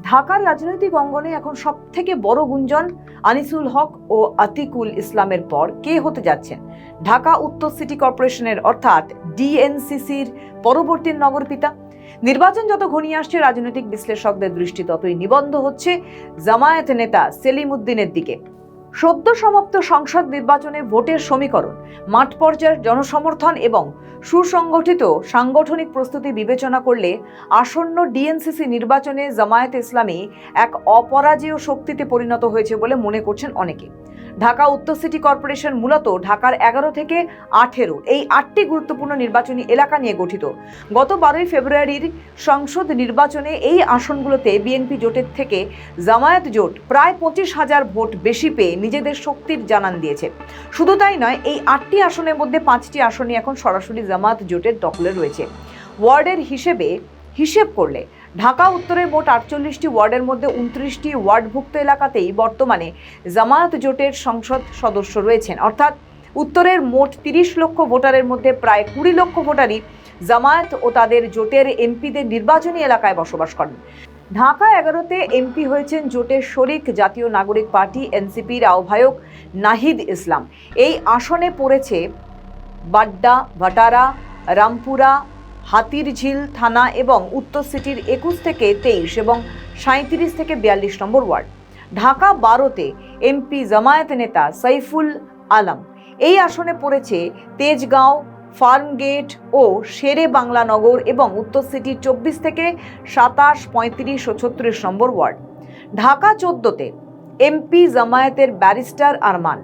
ঢাকার রাজনৈতিক অঙ্গনে এখন সবথেকে বড় গুঞ্জন আনিসুল হক ও আতিকুল ইসলামের পর কে হতে যাচ্ছেন ঢাকা উত্তর সিটি কর্পোরেশনের অর্থাৎ ডিএনসিসির পরবর্তী নগরপিতা। নির্বাচন যত ঘনিয়ে আসছে, রাজনৈতিক বিশ্লেষকদের দৃষ্টি ততই নিবদ্ধ হচ্ছে জামায়াত নেতা সেলিম উদ্দিনের দিকে। সদ্য সমাপ্ত সংসদ নির্বাচনে ভোটের সমীকরণ, মাঠ পর্যায়ের জনসমর্থন এবং সুসংগঠিত সাংগঠনিক প্রস্তুতি বিবেচনা করলে আসন্ন ডিএনসিসি নির্বাচনে জামায়াতে ইসলামী এক অপরাজেয় শক্তিতে পরিণত হয়েছে বলে মনে করছেন অনেকে। ঢাকা উত্তর সিটি কর্পোরেশন মূলত ঢাকার 11 থেকে 18 এই 8টি গুরুত্বপূর্ণ নির্বাচনী এলাকা নিয়ে গঠিত। গত 12 ফেব্রুয়ারির সংসদ নির্বাচনে এই আসনগুলোতে বিএনপি জোটের থেকে জামায়াত জোট প্রায় 25,000 ভোট বেশি পেয়ে নিজেদের শক্তির জানান দিয়েছে। শুধু তাই নয়, এই 8টি আসনের মধ্যে 5টি আসনই এখন সরাসরি জামায়াত জোটের দখলে রয়েছে। ওয়ার্ডের হিসেব করলে ঢাকা উত্তরের মোট 48টি ওয়ার্ডের মধ্যে 29টি ওয়ার্ডভুক্ত এলাকাতেই বর্তমানে জামায়াত জোটের সংসদ সদস্য রয়েছেন। অর্থাৎ উত্তরের মোট 30 লক্ষ ভোটারের মধ্যে প্রায় 20 লক্ষ ভোটারই জামায়াত ও তাদের জোটের এমপিদের নির্বাচনী এলাকায় বসবাস করেন। ঢাকা 11তে এমপি হয়েছেন জোটের শরিক জাতীয় নাগরিক পার্টি এনসিপির আহ্বায়ক নাহিদ ইসলাম। এই আসনে পড়েছে বাড্ডা, ভাটারা, রামপুরা, হাতিরঝিল থানা এবং উত্তর সিটির 21 থেকে 23 এবং 37 থেকে 42 নম্বর ওয়ার্ড। ঢাকা 12তে এমপি জামায়াত নেতা সাইফুল আলম। এই আসনে পড়েছে তেজগাঁও, ফার্মগেট ও শেরে বাংলানগর এবং উত্তর সিটির 24 থেকে 27, 35 ও 36 নম্বর ওয়ার্ড। ঢাকা 14তে এমপি জামায়াতের ব্যারিস্টার আরমান।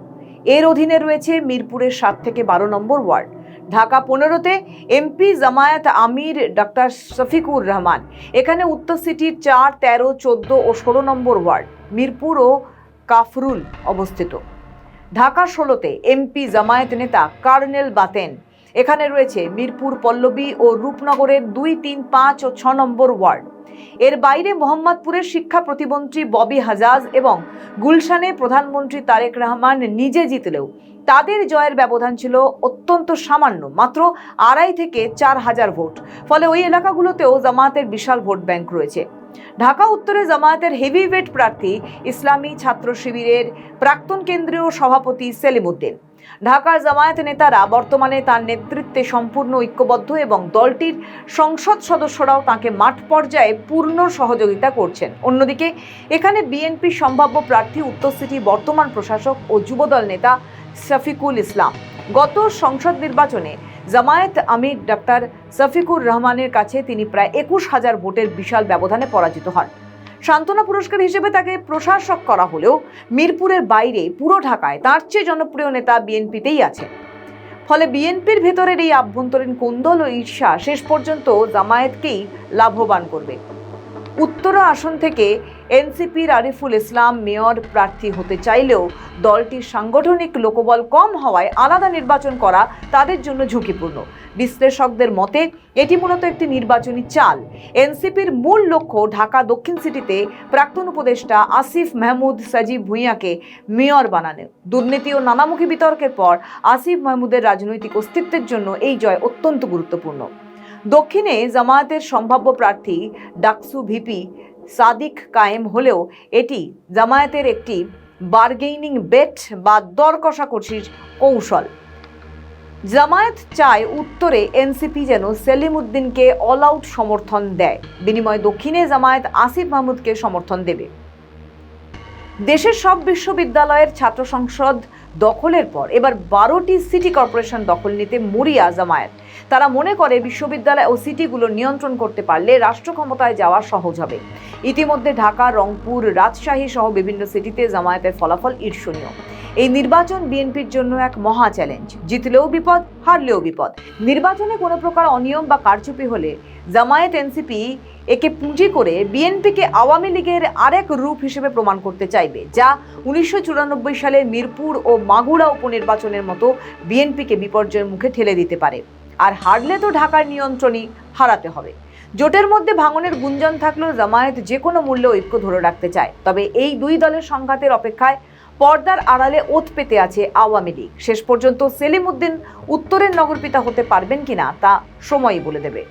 এর অধীনে রয়েছে মিরপুরের 7 থেকে 12 নম্বর ওয়ার্ড। ঢাকা 15তে এমপি জামায়াত আমির ডক্টর শফিকুর রহমান। এখানে উত্তর সিটির 4, 13, 14 ও 16 নম্বর ওয়ার্ড, মিরপুর ও কাফরুল অবস্থিত। ঢাকা 16তে এমপি জামায়াত নেতা কর্নেল বাতেন। এখানে রয়েছে মিরপুর, পল্লবী ও রূপনগরের 2, 3, 5 ও 6 নম্বর ওয়ার্ড। এর বাইরে মোহাম্মদপুরের শিক্ষা প্রতিমন্ত্রী ববি হাজাজ এবং গুলশানে প্রধানমন্ত্রী তারেক রহমান নিজে জিতলেও তাদের জয়ের ব্যবধান ছিল অত্যন্ত সামান্য, মাত্র 2.5 থেকে 4,000 ভোট। ফলে ওই এলাকাগুলোতেও জামায়াতের বিশাল ভোট ব্যাংক রয়েছে। ঢাকা উত্তরে জামায়াতের হেভিওয়েট প্রার্থী ইসলামী ছাত্র শিবিরের প্রাক্তন কেন্দ্রীয় সভাপতি সেলিম উদ্দিন। ঢাকার জামায়াত নেতারা বর্তমানে তার নেতৃত্বে সম্পূর্ণ ঐক্যবদ্ধ এবং দলটির সংসদ সদস্যরাও তাকে মাঠ পর্যায়ে পূর্ণ সহযোগিতা করছেন। অন্যদিকে এখানে বিএনপির সম্ভাব্য প্রার্থী উত্তর সিটি বর্তমান প্রশাসক ও যুবদল নেতা শফিকুল ইসলাম। গত সংসদ নির্বাচনে জামায়াত আমির ডক্টর শফিকুর রহমানের কাছে তিনি প্রায় 21,000 ভোটের বিশাল ব্যবধানে পরাজিত হন। সান্ত্বনা পুরস্কার হিসেবে তাকে প্রশাসক করা হলেও মিরপুরের বাইরে পুরো ঢাকায় তার চেয়ে জনপ্রিয় নেতা বিএনপিতেই আছে। ফলে বিএনপির ভেতরের এই আভ্যন্তরীণ কোন্দল ও ঈর্ষা শেষ পর্যন্ত জামায়াতকেই লাভবান করবে। উত্তরা আসন থেকে এনসিপির আরিফুল ইসলাম মেয়র প্রার্থী হতে চাইলেও দলটির সাংগঠনিক লোকবল কম হওয়ায় আলাদা নির্বাচন করা তাদের জন্য ঝুঁকিপূর্ণ। বিশ্লেষকদের মতে এটি মূলত একটি নির্বাচনী চাল। এনসিপির মূল লক্ষ্য ঢাকা দক্ষিণ সিটিতে প্রাক্তন উপদেষ্টা আসিফ মাহমুদ সাজিব ভুঁইয়াকে মেয়র বানানো। দুর্নীতি ও নানামুখী বিতর্কের পর আসিফ মাহমুদের রাজনৈতিক অস্তিত্বের জন্য এই জয় অত্যন্ত গুরুত্বপূর্ণ। দক্ষিণে জামায়াতের সম্ভাব্য প্রার্থী ডাকসু ভিপি সাদিক কায়েম হলেও এটি জামায়াতের একটি বার্গেইনিং বেট বা দর কষাকষির কৌশল। জামায়াত চায় উত্তরে এনসিপি যেন সেলিম উদ্দিনকে অল আউট সমর্থন দেয়, বিনিময়ে দক্ষিণে জামায়াত আসিফ মাহমুদকে সমর্থন দেবে। দেশের সব বিশ্ববিদ্যালয়ের ছাত্র সংসদ দখলের পর এবার 12টি সিটি কর্পোরেশন দখল নিতে মরিয়া জামায়াত। তারা মনে করে বিশ্ববিদ্যালয় ও সিটিগুলো নিয়ন্ত্রণ করতে পারলে রাষ্ট্র ক্ষমতায় যাওয়া সহজ হবে। ইতিমধ্যে ঢাকা, রংপুর, রাজশাহী সহ বিভিন্ন সিটিতে জামায়াতের ফলাফল ঈর্ষণীয়। এই নির্বাচন বিএনপির জন্য এক মহা চ্যালেঞ্জ। জিতলেও বিপদ, হারলেও বিপদ। নির্বাচনে কোনো প্রকার অনিয়ম বা কারচুপি হলে জামায়াত এনসিপি একে পুঁজি করে বিএনপিকে আওয়ামী লীগের আরেক রূপ হিসেবে প্রমাণ করতে চাইবে, যা 1994 সালে মিরপুর ও মাগুরা উপনির্বাচনের মতো বিএনপিকে বিপর্যয়ের মুখে ঠেলে দিতে পারে। আর হারলে তো ঢাকার নিয়ন্ত্রণই হারাতে হবে। জোটের মধ্যে ভাঙনের গুঞ্জন থাকলেও জামায়াত যে কোনো মূল্যে ঐক্য ধরে রাখতে চায়। তবে এই দুই দলের সংঘাতের অপেক্ষায় পর্দার আড়ালে ওত পেতে আছে আওয়ামী লীগ। শেষ পর্যন্ত সেলিম উদ্দিন উত্তরের নগরপিতা হতে পারবেন কিনা তা সময়ই বলে দেবে।